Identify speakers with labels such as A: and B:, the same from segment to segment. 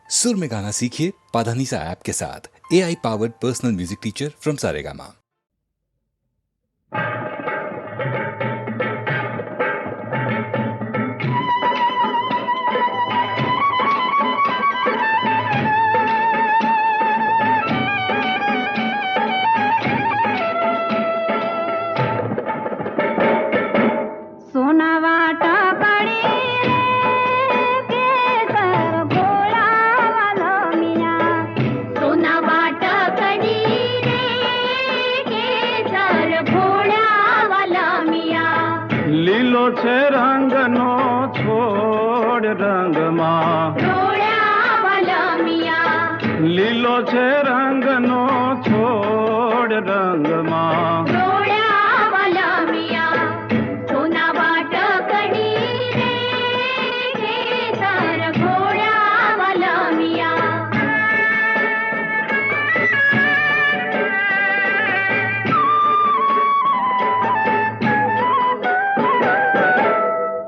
A: सुर में गाना सीखिए पाधानीसा ऐप के साथ। AI powered personal music teacher from Saregama.
B: લીલો છે રંગનો છોડ રંગમાં લીલો છે રંગનો છોડ રંગમાં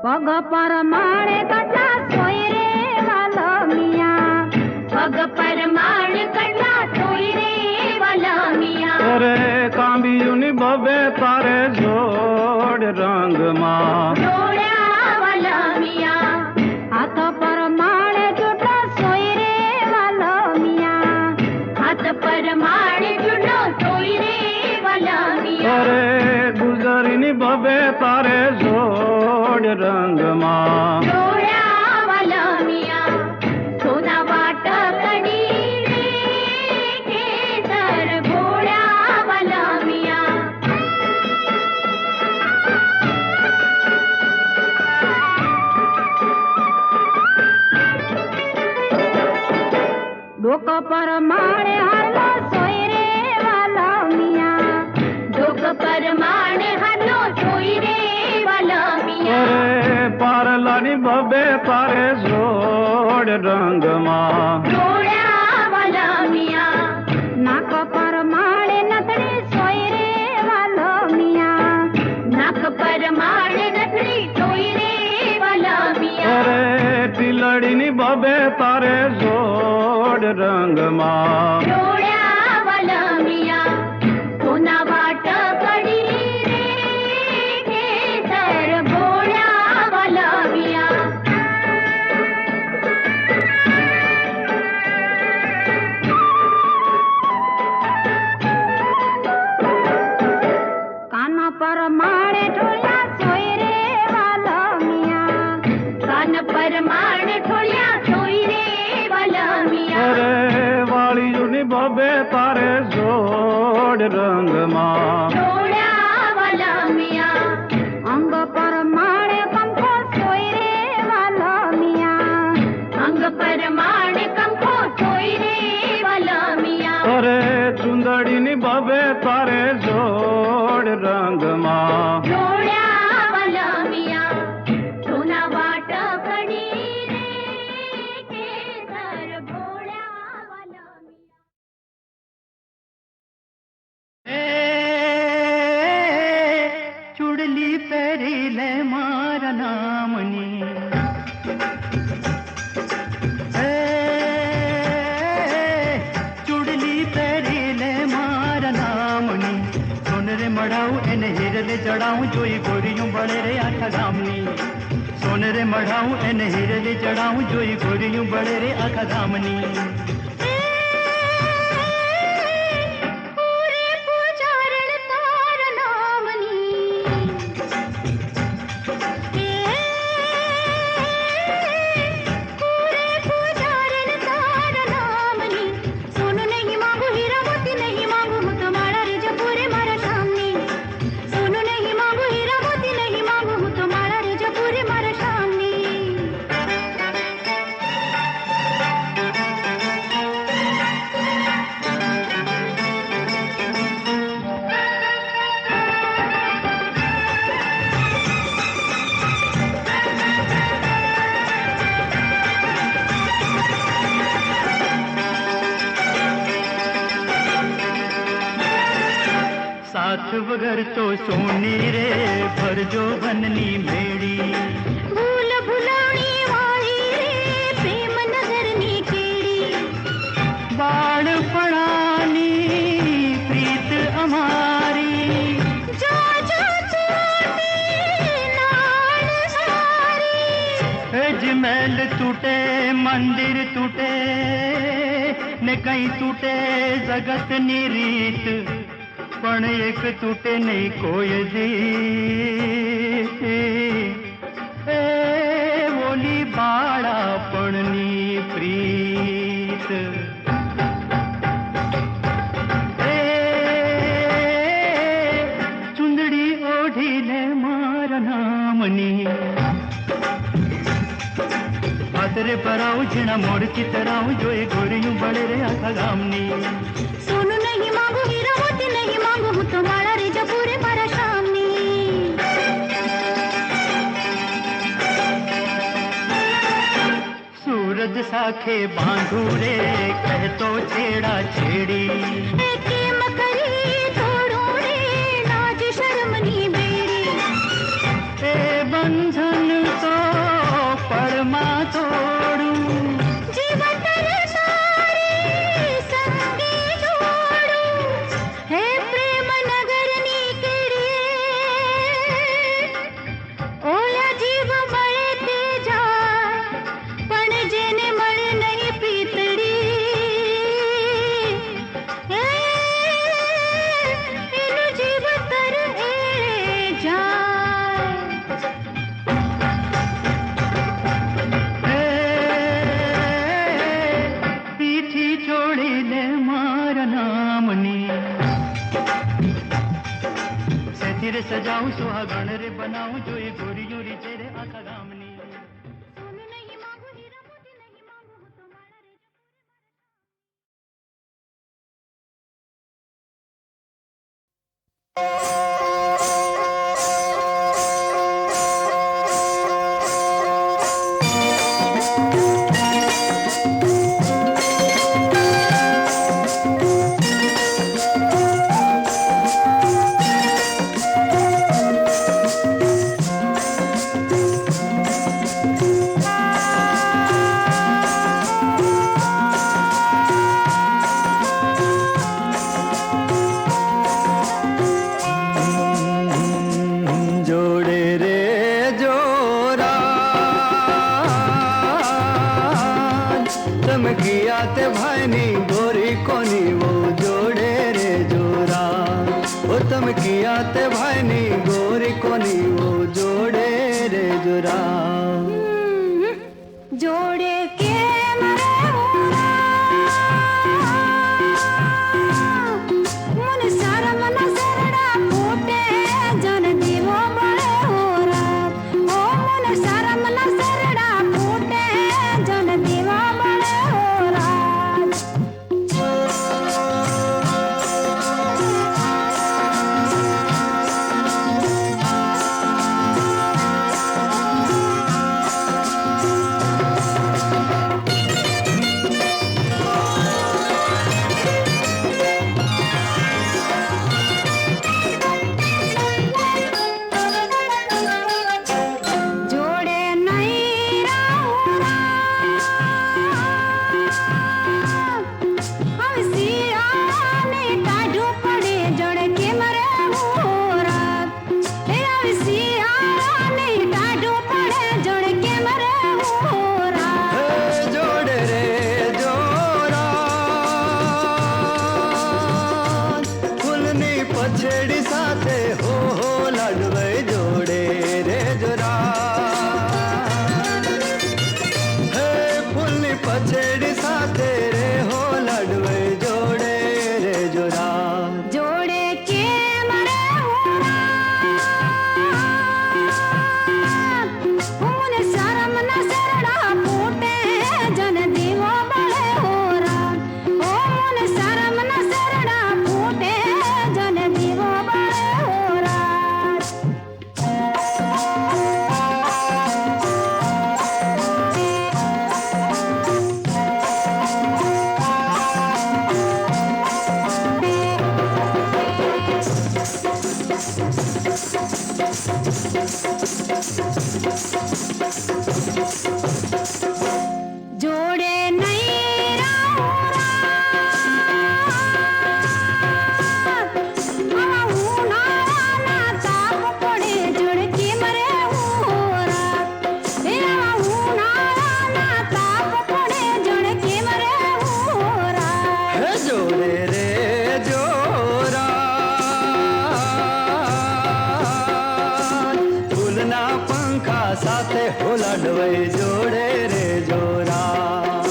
C: पग पर माणे कटला सोई रे वाला मियाँ पग पर माणे कटला सोई रे वाला मियाँ
B: अरे कांबियुनी बबे तारे जोड़ रंग माँ
C: जोड़ा वाला मियाँ हाथ पर माणे जुटला सोई रे वाला मियाँ हाथ पर माणे जुटला सोई रे वाला मियाँ
B: अरे गुजरीनी बबे तारे जोड़ रंग माँ
C: जोड़ा वाला मियाँ सोना वाट कड़ी रे केसर घोड़ा वाला मियाँ डोक पर माणे हरलो सोई रे वाला मियाँ डोक पर माणे हरलो सोई रे वाला मियाँ
B: अरे पारलानी बबे तारे जोड़ रंग माँ
C: जोड़ा वाला मियाँ नाक पर माणे नथड़ी सोई रे वाला मियाँ नाक पर माणे नथड़ी सोई रे वाला मियाँ
B: अरे तिलड़ीनी बबे तारे जोड़ रंग माँ
C: जोड़ा वाला मियाँ सोना वाट कड़ी रे केसर घोड़ा वाला मियाँ कान पर माणे ढोलिया सोई रे वाला मियाँ कान पर माणे ढोलिया सोई रे वाला मियाँ
B: अरे वाली जुनी बबे तारे जोड़ रंग माँ
C: जोड़ा वाला मियाँ अंग पर माणे कंखो सोई रे वाला मियाँ अंग पर माणे कंखो सोई रे वाला मियाँ
B: अरे चुंदड़ीनी बबे तारे जोड़ रंग माँ
C: जोड़ा वाला मियाँ सोना वाट कड़ी रे केसर घोड़ा वाला मियाँ
D: चुड़ली पेरीले मारा नामनी चुड़ली पेरीले मारा नामनी सुन रे मढ़ाऊ एने हिरले चढ़ाऊं जोई गोरियों बड़े रे आखा गामनी सुन रे मढ़ाऊ एने हिरले चढ़ाऊं जोई गोरियों बड़े रे आखा गामनी
C: पूरे पुजारण तार नामनी पूरे पुजारण तार नामनी सुन नहीं मांगू हीरा मोती नहीं मांगू हूँ तुम्हारा रिज पूरे मारा सामने सुन नहीं मांगू हीरा मोती नहीं मांगू हूँ तुम्हारा रिज पूरे मारा सामने
D: साथ वगर तो सोनी रे भर जो बननी मेड़ी
C: भूल भुलानी वाली रे प्रेम नजर नी केड़ी
D: महल तूटे मंदिर तूटे ने कहीं तूटे जगत नी रीत पण एक तूटे नहीं कोई दी ए बोली बाड़ा पणनी प्रीत ए चुंदड़ी ओढ़ी ले मारा नामनी आतरे पराऊ झिणा मोड़ की तरह जो ये गोरियों बड़े रे आखा गामनी
C: सोनू नहीं मांगू हीरा मोती नहीं मांगू हूँ तुम्हारा रे जो पूरे मारा सामने
D: सूरज साखे बांधू रे कह तो छेड़ा छेड़ी
C: एके मकरी थोड़ो रे नाज शर्मनी बेड़ी
D: ए बंधन तो परमा तोड़ू
C: जीवन सारी संगे जोड़ू हे प्रेम नगर नी केड़े ओया जीव मळे ते जाय पण जेने मळे नहीं प्रीतड़ी एनु जीव तर ए जाय
D: पीठी छोड़ी ले मारा नामनी से तेरे सजाऊं सुहागण रे बनाऊं जो ये गोरियों री तेरे आखा गामनी
C: सोनू नहीं मांगू हीरा मोती नहीं मांगू हूँ तुम्हारा रे
D: जोड़े रे जोरा चमकिया ते भाई नी गोरी कोनी वो जोड़े रे जोरा वो चमकिया ते भाई नी गोरी कोनी वो जोड़े रे जोरा
C: जोड़े के मरे होरा मन सारा मन सरड़ा फूटे जन दीवो बड़े होरा ओ मन सारा मन सरड़ा फूटे जन दीवो बड़े होरा जोड़े नहीं रहूरा हम सिया ने काढू पड़े जोड़े के मरे होरा हे हम सिया ने काढू पड़े जोड़े के मरे होरा
D: जोड़े रे जोरा फुलनी पछेड़ी साथे हो लड़वे जोड़े रे जोरा हे फुलनी पछेड़ी साथे रे हो लड़वे जोड़े रे जोरा
C: जोड़े के मरे होरा मन सारा मन सरड़ा फूटे जन दीवो बड़े होरा ओ मन सारा मन सरड़ा फूटे जन दीवो बड़े होरा
D: લડવાઈ જોડે રે જોરા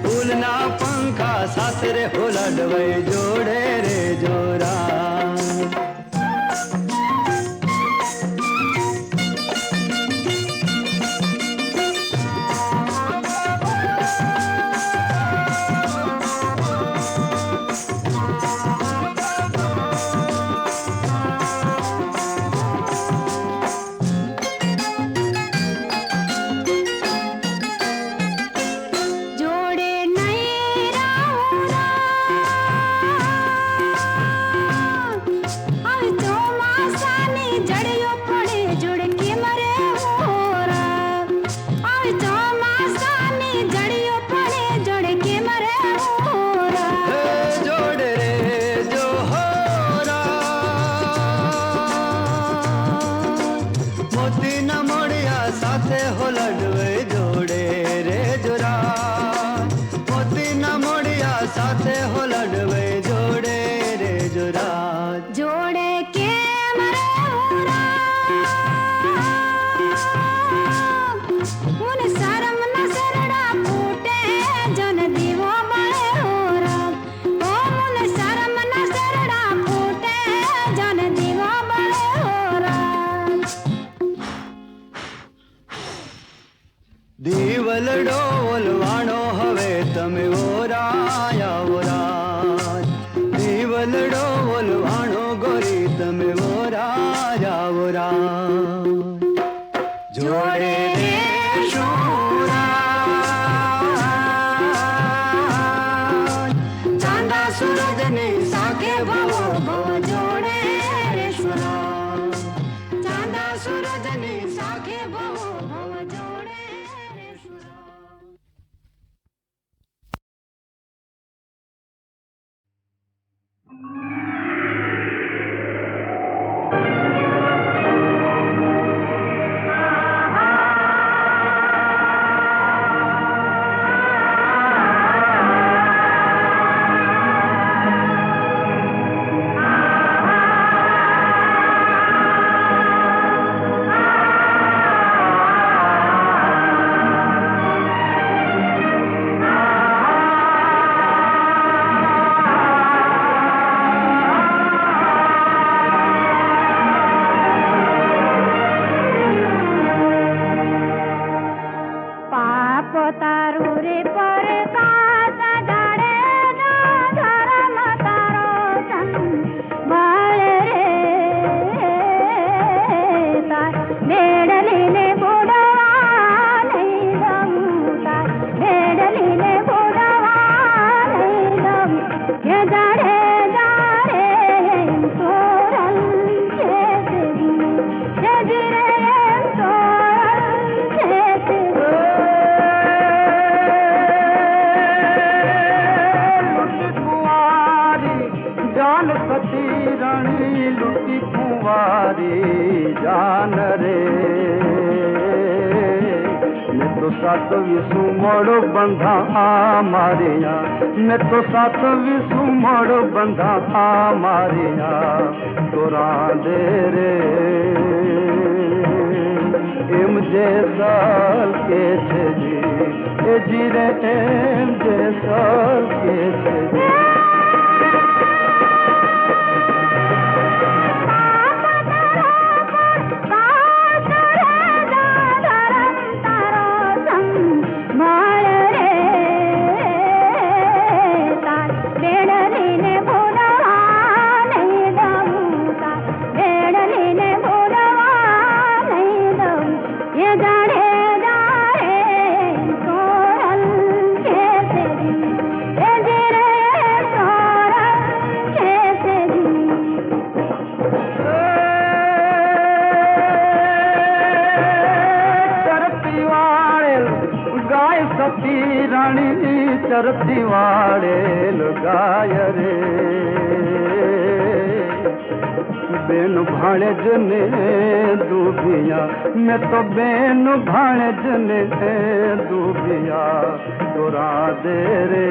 D: ફૂલના પંખા સાથે રે હો લડવાઈ જોડે રે જોરા
C: જોડે નહીં રાઉરા હવે ચોમાસાની જડીઓ પડે જોડે કેમ રે હોરા હવે ચોમાસાની જડીઓ પડે જોડે કેમ રે હોરા
D: જોડે રે જોહરા મોતી ના મોડિયા સાથે હો લડવાઈ જોડે રે જોરા મોતી ના મોડિયા સાથે હો લડવાઈ જોડે રે જોરા
C: જોડે કેમ રે હોરા મને શરમ ન સરડા ફૂટે જન દીવો બળે હોરા ઓ મને શરમ ન સરડા ફૂટે જન દીવો બળે હોરા
D: દીવલડો ઓલવાણો હવે તમે ઓરાયા ઓરા દીવલડો ઓલવાણો ગોરી તમે ઓરાયા ઓરા જોડે રે શોરા ચાંદા સૂરજની સાકે ભવો ભવ જોડે રે શોરા ચાંદા સૂરજની સાકે ભવો ભવ જોડે રે શોરા પાપ તારું રે પરકાશ જાડે ધર્મ તારો સંભાળ રે તાર બેડલીને બોડવા નહીં દઉં તાર બેડલીને બોડવા નહીં દઉં કે જાડે જાડે સોરલ છે તે જીરે સોરલ છે તે
B: जान सती रानी लुटी कुंवारी जान रे मैं तो साथ विसु मोड़ बंधा मारिया मैं तो साथ विसु मोड़ बंधा मारिया तोरा दे रे एम जे साल के छे जी ए जी रे एम जे साल के छे जी સતી રાણી ચરતી વાળેલ ગાય રે બેન ભાણેજ ને દુબિયા મેં તો બેન ભાણેજ ને દુબિયા દોરા દે રે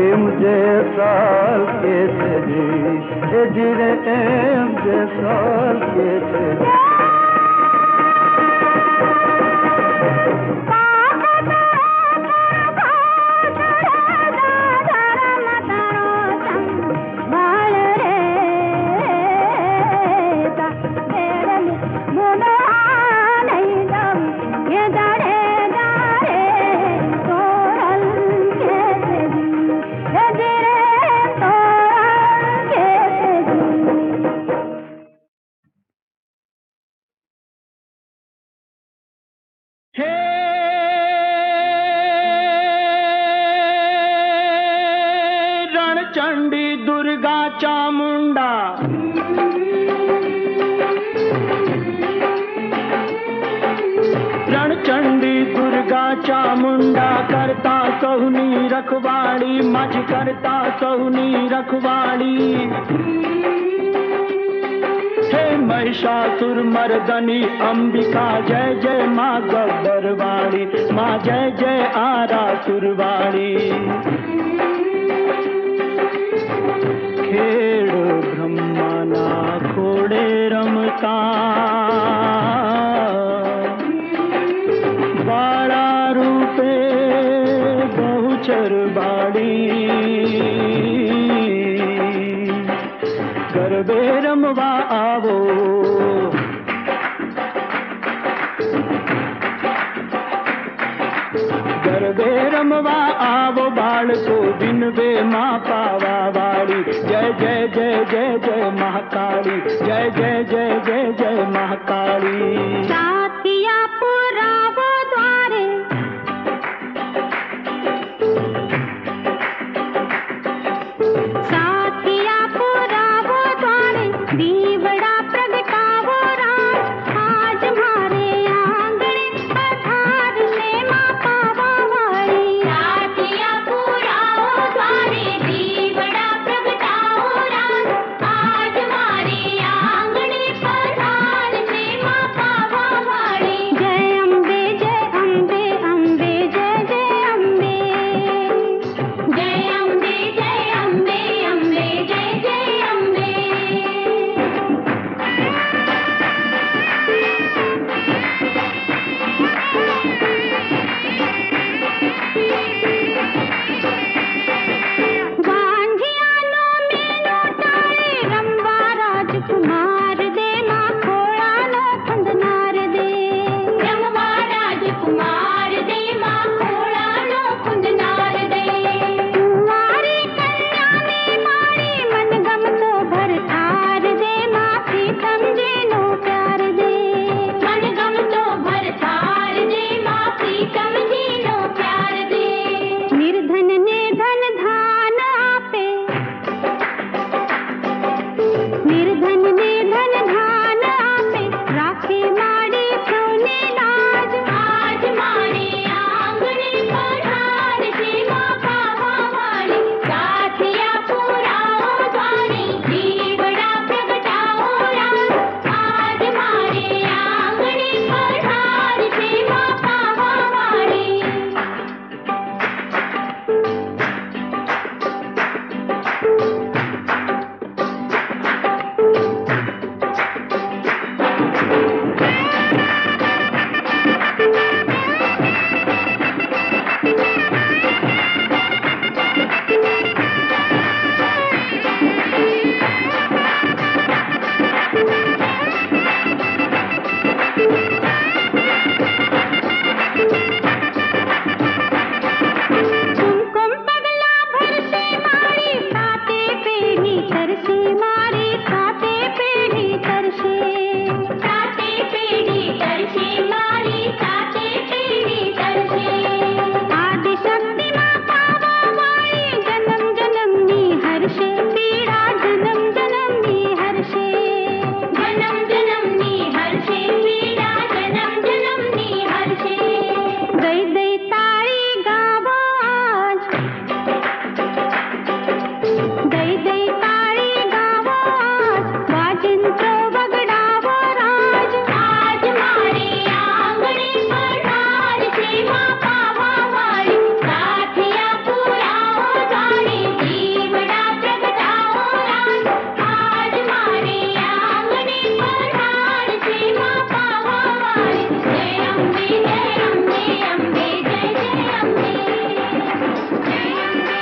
B: એમ જે સાલ કે છે જી એ જી રે એમ જે સાલ કે છે
D: चामुंडा रणचंडी दुर्गा चामुंडा करता सोहनी रखवाड़ी मज करता सोहनी रखवाड़ी हे महिषासुर मर्दनी अंबिका जय जय माँ गब्बरवाड़ी माँ जय जय आरा सुरवाड़ी खेड़ ब्रह्माना खोड़े रमता बाड़ा रूपे बहुचर बाड़ी गरबे रमवा आवो गरबे रमवा आवो बाल को दिन वे माँ पावा वाली जय जय जय जय जय महाकाली जय जय जय जय जय महाकाली
C: साथिया पुरावो द्वारे साथिया पुरावो द्वारे दीवड़ा प्रगटावो राज आज मारे आंगणे पधार ले माँ पावा वाली साथिया पुरावो द्वारे दीवड़ा प्रगटावो राज आज मारे आंगणे पधार ले माँ पावा वाली जय अम्बे अम्बे जय जय अम्बे जय अम्बे अम्बे जय जय अम्बे गांधियानो मेनो टाळे रंबा राजकुमार दे माँ खोळानो कुंदनार दे रंबा राजकुमार दे माँ खोळानो कुंदनार दे कुंवारी कन्या में मारी मनगम तो भरतार दे माँ प्रीतम जीनो प्यार दे मनगम तो भरतार दे माँ प्रीतम जीनो प्यार दे निर्धन ने धन धान आपे निर्धन ने धन धान आपे राखे माड़ी सोने लाज आज मारे आंगणे पधार से माँ पावा वाली साथिया पुराओ द्वारे दीवड़ा प्रगटाओ राज आज मारे आंगणे पधार से माँ पावा वाली कुमकुम पगला भरसे मारी साते पेढ़ी तरसे मारी साते पेढ़ी तरसे साते पेढ़ी तरसे मारी साते पेढ़ी तरसे आदि शक्ति माँ पावा वाली जन्म जन्म नी हर्षे पीड़ा जन्म जन्म नी हर्षे जन्म जन्म नी हर्षे पीड़ा जन्म जन्म नी हर्षे गई दई ताड़ी गावो आज दई दई ताड़ी गावो आज वाजिंत्रो वगड़ावो राज आज मारे आंगणे पधार से माँ पावा वाली साथिया पुराओ द्वारे दीवड़ा प्रगटाओ राज आज मारे आंगणे पधार से माँ पावा वाली जय अम्बे अम्बे जय जय अम्बे जय अम्बे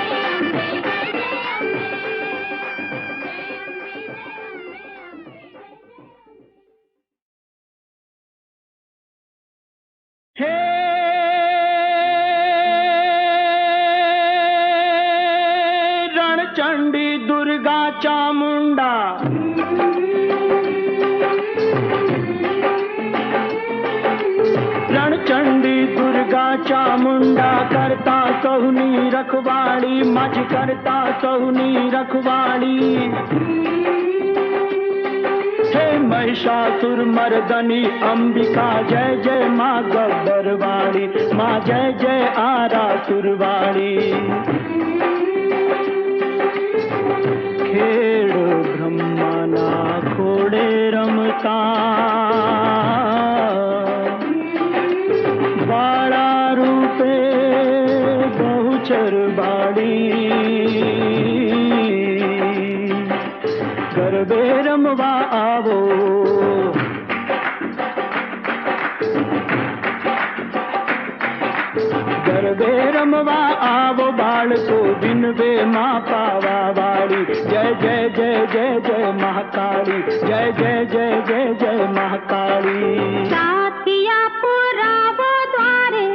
C: जय
D: हे रणचंडी दुर्गा चामुंडा रणचंडी दुर्गा चामुंडा
E: चामुंडा करता सहुनी रखवाड़ी, माझी करता सहुनी रखवाड़ी। हे महिषासुर मर्दनी अंबिका, जय जय माँ गब्बरवाड़ी, माँ जय जय आरासुरवाड़ी। खेड़ ब्रह्माना खोड़े रमता, बाड़ा रूपे बहुचर बाड़ी। गरबे रमवा आवो, गरबे रमवा आवो, बाल को दिन वे माँ पावा वाली। जय जय जय जय जय महाकाली, जय जय जय जय जय महाकाली।
C: साथिया पुरावो द्वारे,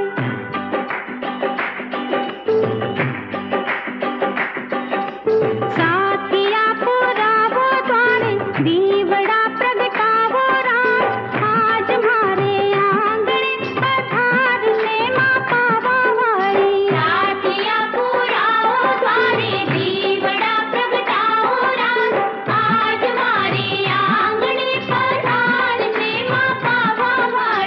C: साथिया पुरावो द्वारे, दीवड़ा प्रगटावो राज। आज मारे आंगणे पधार से माँ पावा वाली। साथिया पुरावो द्वारे, दीवड़ा प्रगटावो राज। आज मारे आंगणे पधार से माँ पावा वाली।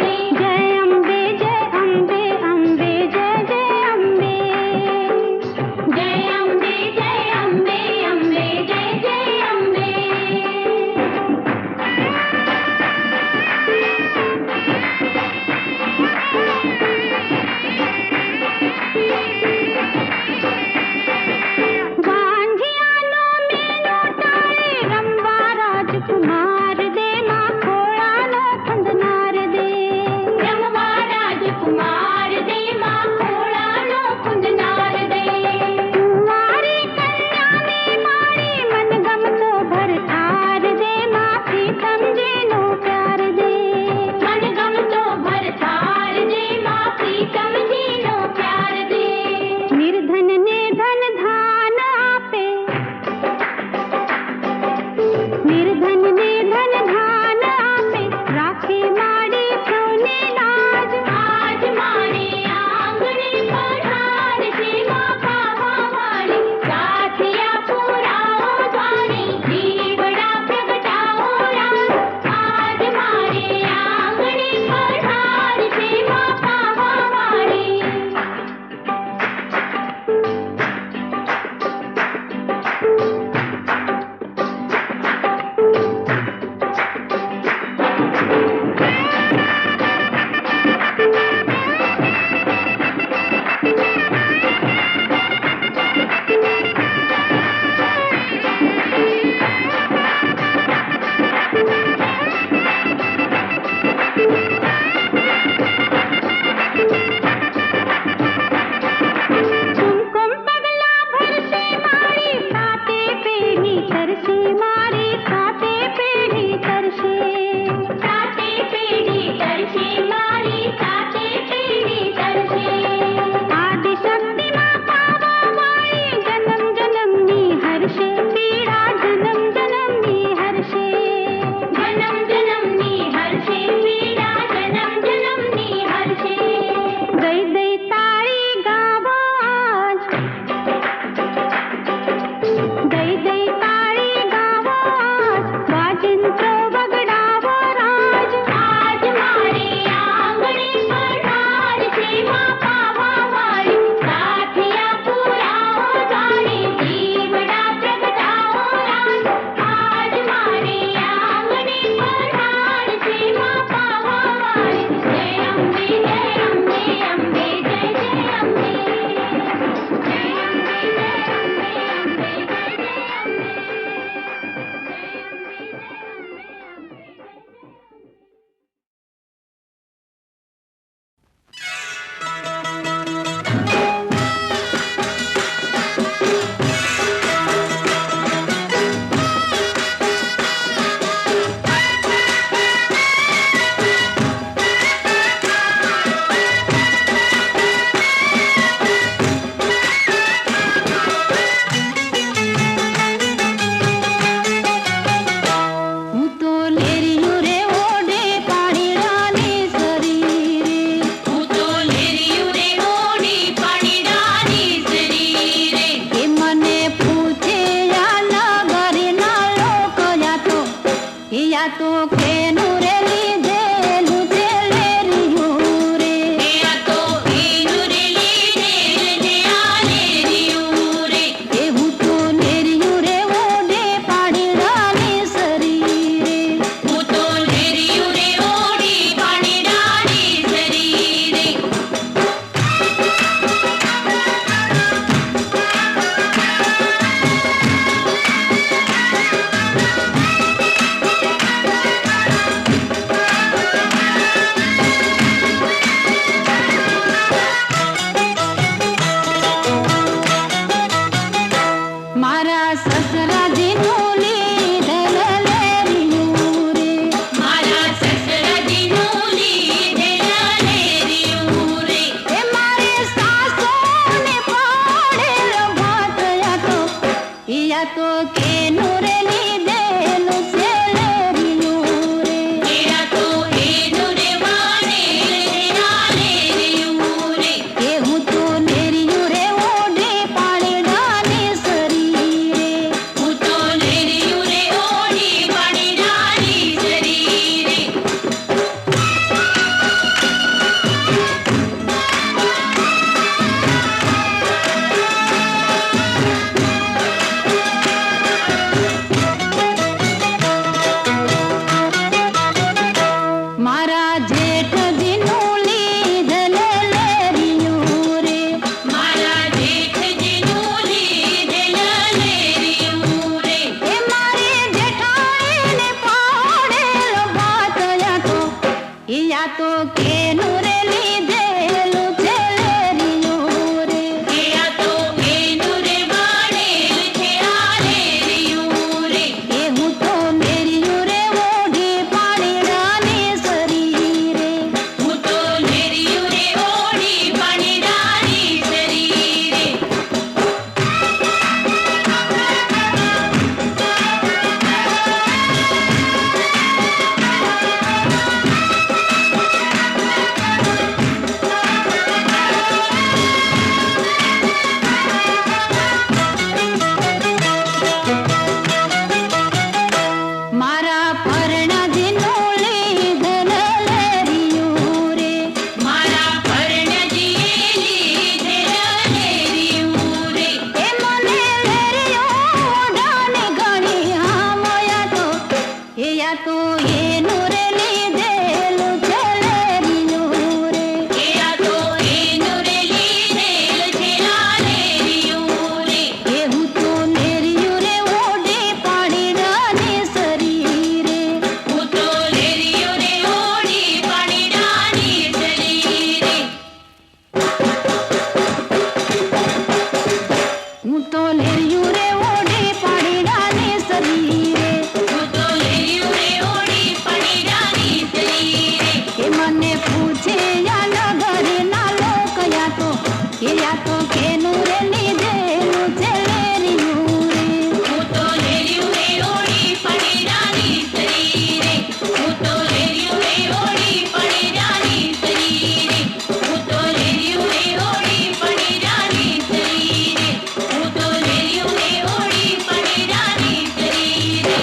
C: કે આંખો કે નૂરે લીધે મુજે લેરિયું રે હું તો લેરિયું રે ઓડી પડી રાની તરી રે હું તો લેરિયું રે ઓડી પડી રાની તરી રે હું તો લેરિયું રે ઓડી પડી રાની તરી રે હું તો લેરિયું રે ઓડી પડી રાની તરી રે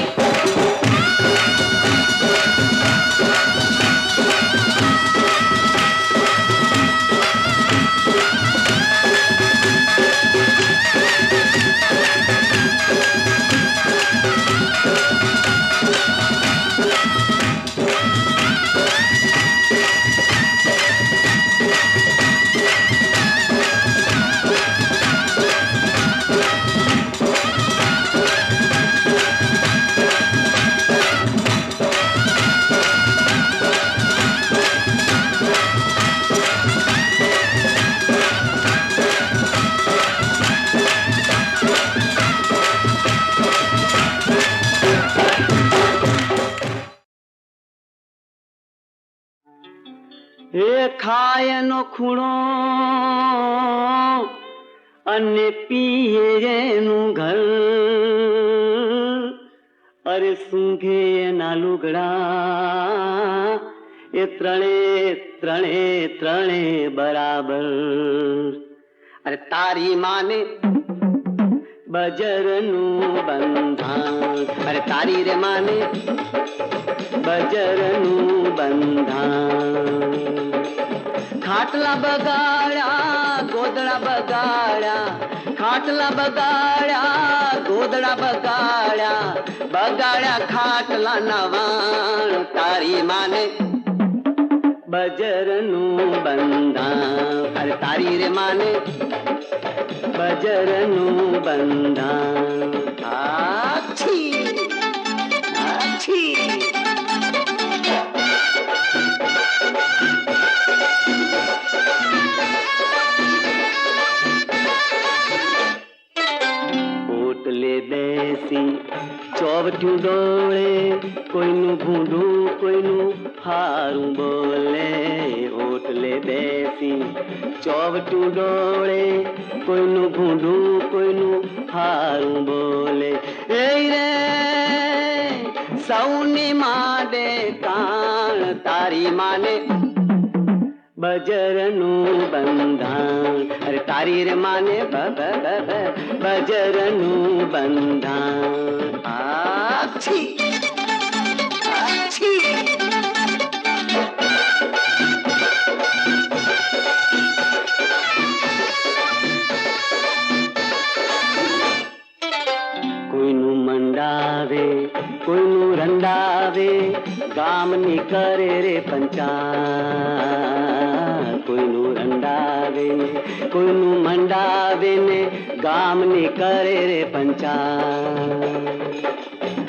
E: હે ખાય નો ખૂણો અને પીએ એનું ઘર અરે સૂંઘે એના લુગડા એ ત્રણે ત્રણે ત્રણે બરાબર અરે તારી માને બજરનું બંધાણ અરે તારી રે માને બજરનું બંધાણ ખાટલા બગાડ્યા ગોદડા બગાડ્યા ખાટલા બગાડ્યા ગોદડા બગાડ્યા બગાડ્યા ખાટલા નવાણ તારી માને બજરનું બંધાણ અરે તારી રે માને બજરનું બંધાણ આછી આછી ઓટલે બેસી ચોવઠું ડોળે કોઈનું ભૂંડું કોઈનું હારું બોલે ઓટલે બેસી ચોવઠું ડોળે કોઈનું ભૂંડું કોઈનું હારું બોલે એ રે સૌની માડે કાણ તારી માને બજરનું બંધાણ અરે તારી રે માને બજરનું બંધાણ આછી આછી કોઈનું મંડાવે કોઈનું રંડાવે ગામની કરે રે પંચાયત કોઈનું રંડાવે કોઈનું મંડાવે ને ગામની કરે રે પંચાયત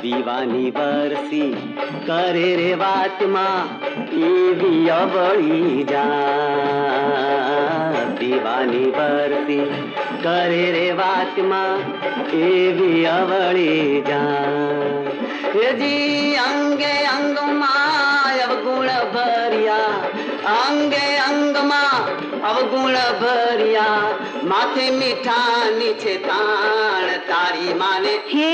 E: દીવાની વરસી કરે રે વાતમાં એવી અવળી જા દીવાની વરસી કરે રે વાતમાં એવી અવળી જા હેજી અંગે અંગમાં અવગુણ ભર્યા અંગે અંગમાં અવગુણ ભર્યા માથે મીઠાની છે તાણ તારી માને હે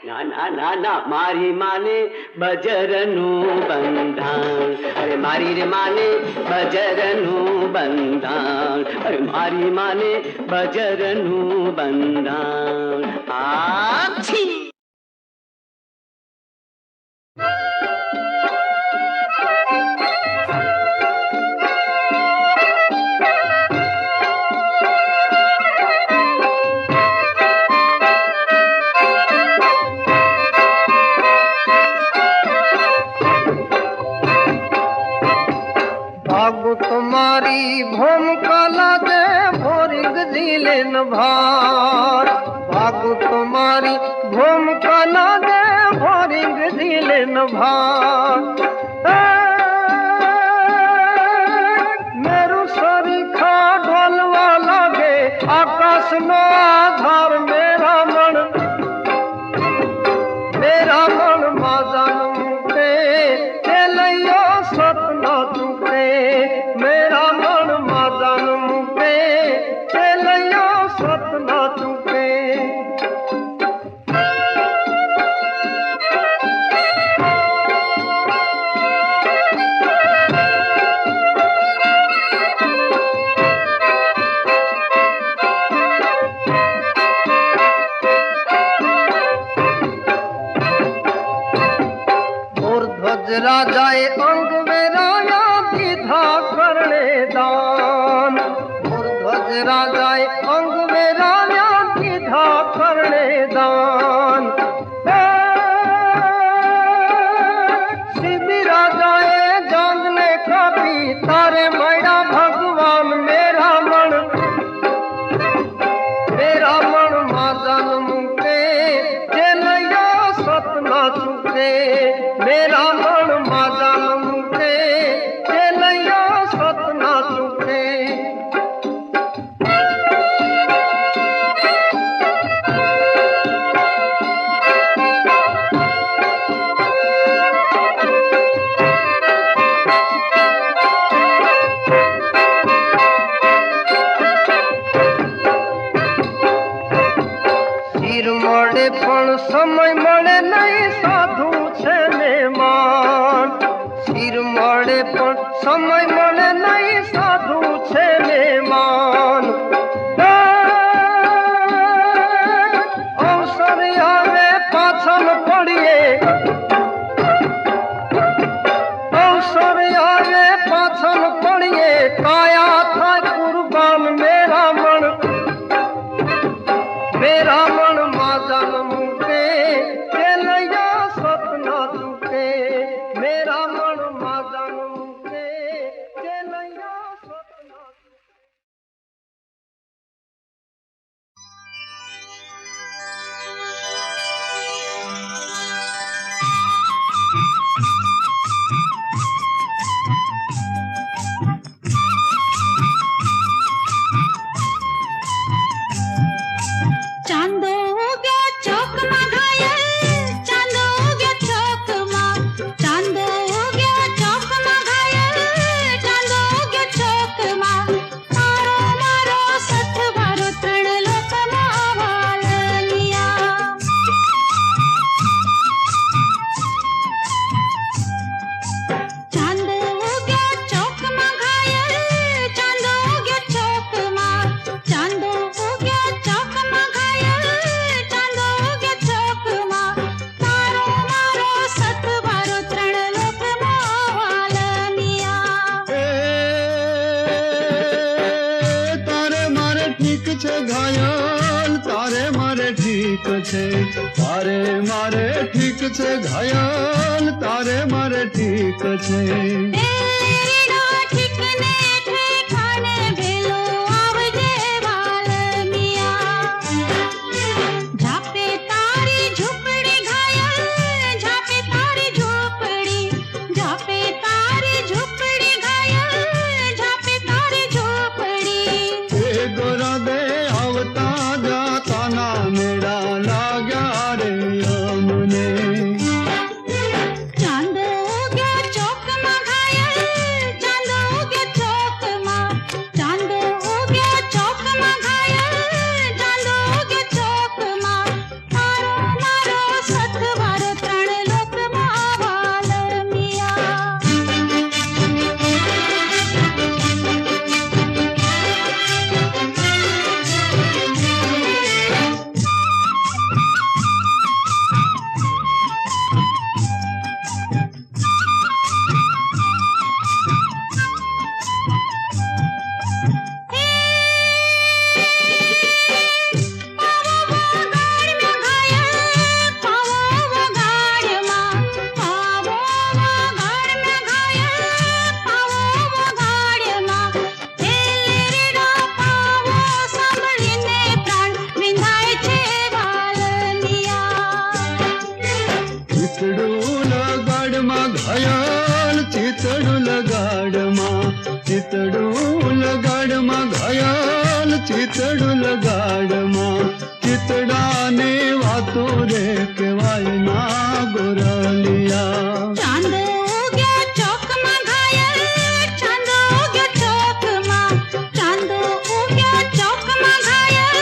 E: ના ના ના ના મારી માને બજરનું બંધાણ અરે મારી રે માને બજરનું બંધાણ અરે મારી માને બજરનું બંધાણ આછી
B: तुम्हारी भूम काला दे भोरिंग जिले न भार भागु तुम्हारी भूम काला दे भोरिंग जिले न भार मेरू सरीखा ढोलवा लागे आकाश नो आधार मेरा मन माजन मुके चलियो सतना तुके मेरा मन माजन मुके राजाए अंग वेराया दीधा करणे दान ध्वज राजाए अंग वेराया दीधा करणे दान सीधी राजाए जांगने खापी तारे मैया भगवान मेरा मन मादन मुके चलैया सतना चुके मेरा मन मादन मुके चलैया सतना चुके મળે પણ સમય મળે નહીં સાધુ છે મહેમાન શિર મળે પણ સમય મળે નહીં સાધુ છે મહેમાન અવસર આવે પાછળ પડીએ અવસર આવે પાછળ પડીએ કાયા થાય કુરબાન મેરા મન मादन मुके चलैया सपना चुके मेरा मन मादन मुके चलैया सपना
C: चांदो हो गया चौक में घायल चांदो हो गया चौक में चांदो हो गया चौक में घायल चांदो हो गया चौक में मारो मारो सत बारो त्रण लोक मावाल लिया चांदो हो गया चौक में घायल चांदो हो गया चौक में चांदो हो गया चौक में घायल चांदो हो गया चौक में मारो मारो सत बारो त्रण लोक मावाल मिया
E: તારે મારે ઠીક છે ઘાયલ તારે મારે ઠીક છે તારે મારે ઠીક છે ઘાયલ તારે મારે ઠીક છે
C: એરીનો ઠીકને ઠેકાણે ભેલો આવજે વાલ મિયા ઝાપે તારી ઝૂંપડી ઘાયલ ઝાપે તારી ઝૂંપડી ઝાપે તારી ઝૂંપડી ઘાયલ ઝાપે તારી ઝૂંપડી
E: એ ગોરા દે આવતા જાતાના મેળા લાગ્યા રે અમને
C: ચાંદો हो गया चौक में घायल चांदो हो गया चौक में चांदो हो गया चौक में घायल चांदो हो गया चौक में मारो मारो सत बारो त्रण लोक मावाल मिया
E: ચિતડું લગાડમાં ઘાયલ ચિતડું લગાડમાં ચિતડાની વાતો રે કહેવાય ના ગોરલિયા
C: ચાંદો हो गया चौक में घायल चांदो हो गया चौक में चांदो हो गया चौक में घायल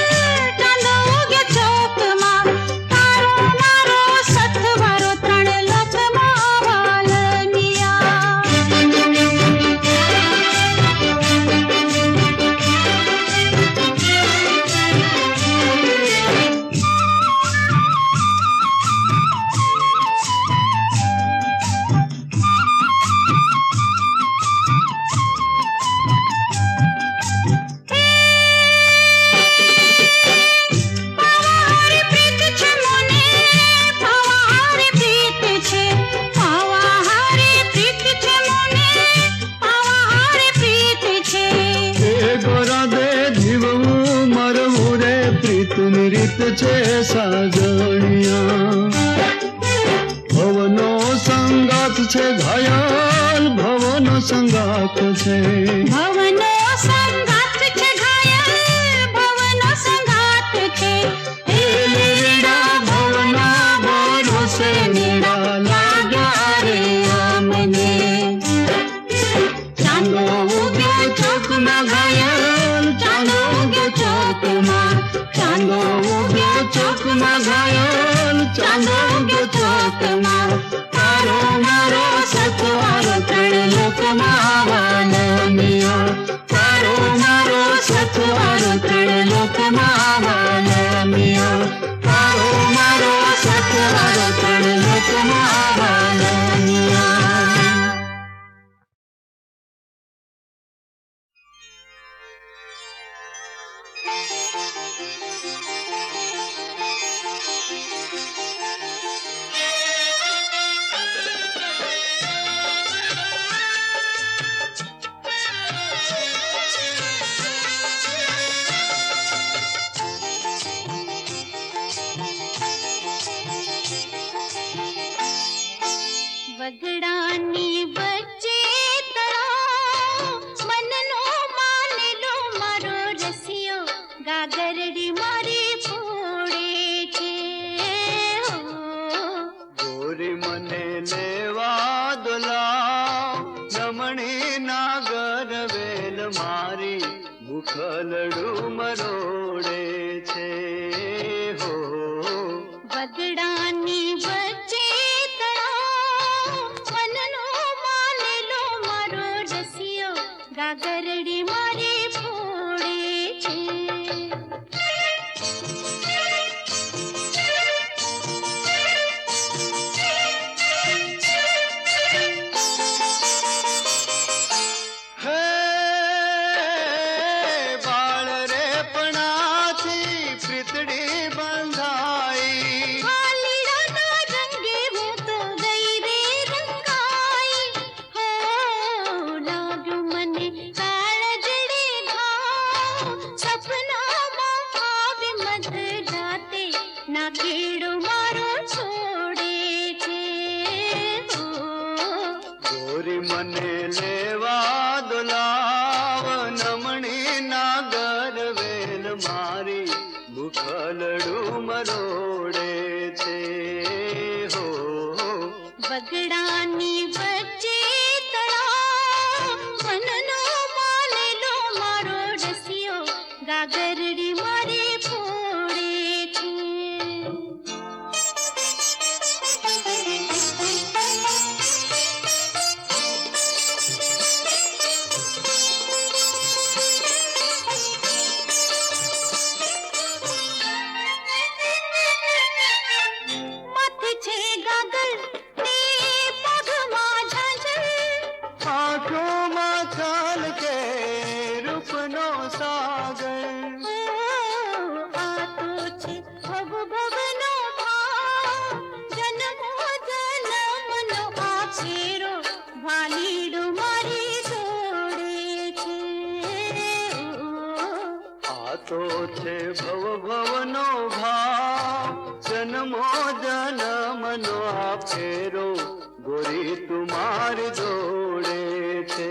C: चांदो हो गया चौक में मारो मारो सत बारो त्रण लोक मावाल मिया
E: રીતની રીત છે સાજણિયા ભવનો સંગાત છે ઘાયલ ભવનો સંગાત છે
C: ભવનો સંગાત છે ઘાયલ ભવનો સંગાત છે
E: એ લીડા ભવના ભરોસે નીડા લાગ્યા રે આમને
C: ચાંદો ઉગ્યો ચોકમાં ઘાયલ ચાંદો ઉગ્યો ચોકમાં
E: ચાંદો ઉગ્યો ચોકમાં ઘાયલ
C: ચાંદો ઉગ્યો ચોકમાં
E: તારો મારો સતવારો ત્રણ લોકમાં વાલમિયા તારો મારો સતવારો ત્રણ લોકમાં વાલમિયા તારો મારો સતવારો ત્રણ લોકમાં વાલમિયા
C: વગડાની વચ્ચે તળાવ મનનો માનેલો મારો રસિયો ગાગરડી મારી ફોડે છે
E: ગોરી મને લેવા દોલાવ નમણી નાગર વેલ મારી મુખલડું મરોડે છે હો
C: વગડાની વચ્ચે તળાવ મનનો માનેલો મારો રસિયો ગાગરડી મારી ફોડે છે
E: હે બાળ રે પણાથી પ્રીતડી બંધાઈ
C: હાલીડાના રંગે હું તો ગઈ રે રંગાઈ હો લાગ્યું મને કાળજડે ઘાવ સપનામાં આવી મધરાતે ના કેડો મારો છોડે છે હો
E: ગોરી મને લેવા દોલાવ નમણી નાગર વેલ મારી મુખલડું મરોડે છે હો
C: વગડાની વચ્ચે તળાવ મનનો માનેલો મારો રસિયો ગાગરડી મારી ફોડે છે માથે છે ગાગર ને પગમાં ઝાંઝર
E: આંખોમાં છલકે રૂપનો સાગર
C: આ તો છે ભવ ભવનો ભાવ જન્મો જન્મનો આ ફેરો ભાલીડો મારી જોડે છે
E: આ તો છે ભવ ભવનો ભાવ જન્મો જન્મનો આ ફેરો ગોરી તુમાર જોડે છે